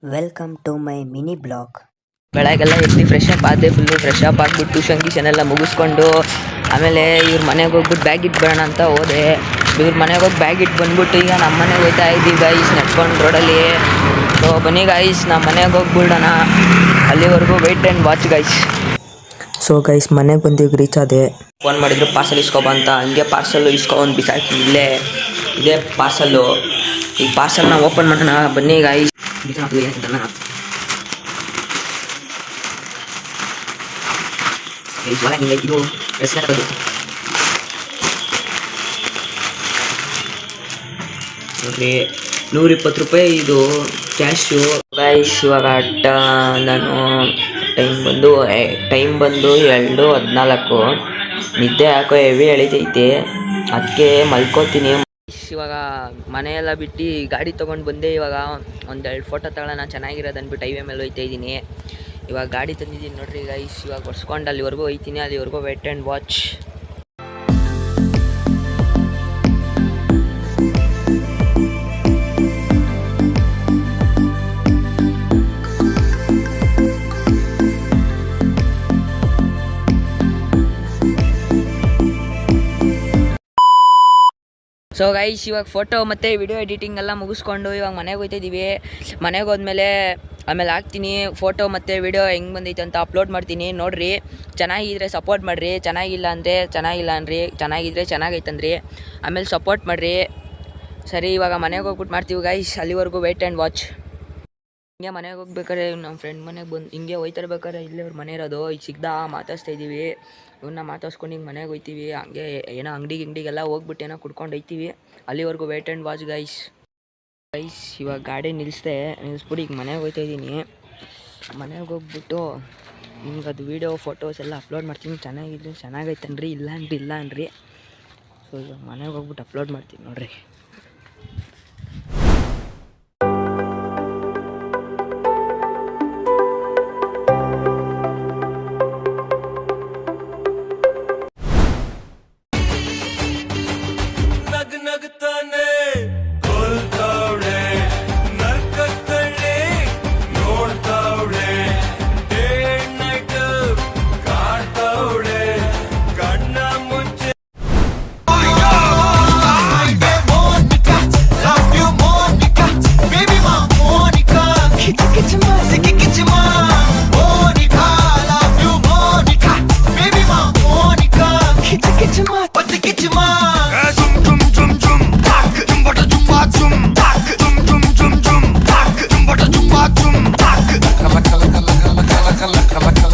Welcome to my mini blog. ಬೆಳಗ್ಗೆಲ್ಲ ಎದ್ದು fresh up ಆದೆ, ಫುಲ್ಲು ಫ್ರೆಶ್ ಅಪ್ ಆಗಿಬಿಟ್ಟು ಟ್ಯೂಷನ್ ಎಲ್ಲ ಮುಗಿಸ್ಕೊಂಡು ಆಮೇಲೆ ಇವ್ರ ಮನೆಗೆ ಹೋಗ್ಬಿಟ್ಟು ಬ್ಯಾಗ್ ಇಟ್ಬೇಡ ಅಂತ ಹೋದೆ. ಇವ್ರ ಮನೆಗೆ ಹೋಗಿ ಬ್ಯಾಗ್ ಇಟ್ಟು ಬಂದ್ಬಿಟ್ಟು ಈಗ ನಮ್ಮ ಮನೆಗೆ ಹೋಗ್ತಾ ಇದ್ದೀವಿ ಗೈಸ್, ನಡ್ಕೊಂಡು ರೋಡಲ್ಲಿ. ಸೊ ಬನ್ನಿ ಗೈಸ್, ನಮ್ಮ ಮನೆಗೆ ಹೋಗ್ಬಿಡೋಣ. ಅಲ್ಲಿವರೆಗೂ wait and watch guys. So guys, ಮನೆಗೆ ಬಂದಿವಿ, ರೀಚ್ ಆದೆ. ಫೋನ್ ಮಾಡಿದ್ರು ಪಾರ್ಸಲ್ ಇಸ್ಕೊಬ ಅಂತ. ಹಂಗೆ ಪಾರ್ಸಲ್ಲು ಇಸ್ಕೊಂಡು ಬಿಸಾಕಿ ಇಲ್ಲೇ ಇದೇ ಪಾರ್ಸಲ್ಲು. ಈ ಪಾರ್ಸಲ್ನ ಓಪನ್ ಮಾಡೋಣ ಬನ್ನಿ ಗೈಸ್. ಇದು ನೋಡ್ರಿ, 120 ರೂಪಾಯಿ ಇದು ಕ್ಯಾಶು ಗೈಸ್. ಇವಾಗ ನಾನು ಟೈಮ್ ಬಂದು 2:14. ನಿದ್ದೆ ಯಾಕೋ ಹೆವಿ ಎಳಿತೈತೆ, ಅದಕ್ಕೆ ಮಲ್ಕೋತೀನಿ. ಇವಾಗ ಮನೆಯೆಲ್ಲ ಬಿಟ್ಟು ಗಾಡಿ ತೊಗೊಂಡು ಬಂದೆ. ಇವಾಗ ಒಂದೆರಡು ಫೋಟೋ ತಗೊಳ್ಳೋಣ ಚೆನ್ನಾಗಿರೋದು ಅಂದ್ಬಿಟ್ಟು ಹೈವೇ ಮೇಲೆ ಹೋಗ್ತಾ ಇದ್ದೀನಿ. ಇವಾಗ ಗಾಡಿ ತಂದಿದ್ದೀನಿ ನೋಡ್ರಿ ಗೈಸ್. ಇವಾಗ ಹೊಡ್ಸ್ಕೊಂಡು ಅಲ್ಲಿವರೆಗೂ ಹೋಗ್ತೀನಿ. ಅಲ್ಲಿವರೆಗೂ wait and watch. So guys, ಇವಾಗ ಫೋಟೋ ಮತ್ತು ವಿಡಿಯೋ ಎಡಿಟಿಂಗ್ ಎಲ್ಲ ಮುಗಿಸ್ಕೊಂಡು ಇವಾಗ ಮನೆಗೆ ಹೋಗ್ತಾಯಿದ್ದೀವಿ. ಮನೆಗೆ ಹೋದ್ಮೇಲೆ ಆಮೇಲೆ ಹಾಕ್ತೀನಿ ಫೋಟೋ ಮತ್ತು ವಿಡಿಯೋ ಹೆಂಗೆ ಬಂದೈತೆ ಅಂತ ಅಪ್ಲೋಡ್ ಮಾಡ್ತೀನಿ. ನೋಡಿರಿ, ಚೆನ್ನಾಗಿದ್ರೆ ಸಪೋರ್ಟ್ ಮಾಡಿರಿ, ಚೆನ್ನಾಗಿಲ್ಲ ಅನ್ರಿ, ಚೆನ್ನಾಗಿದ್ರೆ ಚೆನ್ನಾಗೈತಂದ್ರಿ, ಆಮೇಲೆ ಸಪೋರ್ಟ್ ಮಾಡಿರಿ. ಸರಿ, ಇವಾಗ ಮನೆಗೆ ಹೋಗ್ಬಿಟ್ಟು ಮಾಡ್ತೀವಿ ಗೈಸ್. ಅಲ್ಲಿವರೆಗೂ ವೇಟ್ ಆ್ಯಂಡ್ ವಾಚ್. ಹಿಂಗೆ ಮನೆಗೆ ಹೋಗ್ಬೇಕಾರೆ ನಮ್ಮ ಫ್ರೆಂಡ್ ಮನೆಗೆ ಬಂದು ಹಿಂಗೆ ಹೋಯ್ತಿರ್ಬೇಕಾರೆ ಇಲ್ಲೇ ಅವ್ರ ಮನೆ ಇರೋದು. ಈಗ ಸಿಗ್ದಾ ಮಾತಾಡ್ಸ್ತಾ ಇದ್ದೀವಿ. ಇವನ್ನ ಮಾತಾಡ್ಸ್ಕೊಂಡು ಹಿಂಗೆ ಮನೆಗೆ ಹೋಗ್ತೀವಿ. ಹಂಗೆ ಏನೋ ಅಂಗಡಿಗೆಲ್ಲ ಹೋಗ್ಬಿಟ್ಟು ಏನೋ ಕುಡ್ಕೊಂಡು ಹೋಗ್ತೀವಿ. ಅಲ್ಲಿವರೆಗೂ ವೇಟ್ ಆ್ಯಂಡ್ ವಾಚ್ ಗೈಸ್. ಇವಾಗ ಗಾಡಿ ನಿಲ್ಲಿಸ್ಬಿಟ್ಟು ಈಗ ಮನೆಗೆ ಹೋಗ್ತಾ ಇದ್ದೀನಿ. ಮನೆಗೆ ಹೋಗ್ಬಿಟ್ಟು ನಿಮ್ಗೆ ಅದು ವೀಡಿಯೋ ಫೋಟೋಸ್ ಎಲ್ಲ ಅಪ್ಲೋಡ್ ಮಾಡ್ತೀನಿ. ಚೆನ್ನಾಗಿದ್ರೆ ಚೆನ್ನಾಗೈತನ್ರಿ, ಇಲ್ಲ ಅನ್ರಿ. ಸೊ ಇವಾಗ ಮನೆಗೆ ಹೋಗ್ಬಿಟ್ಟು ಅಪ್ಲೋಡ್ ಮಾಡ್ತೀನಿ ನೋಡ್ರಿ. Kala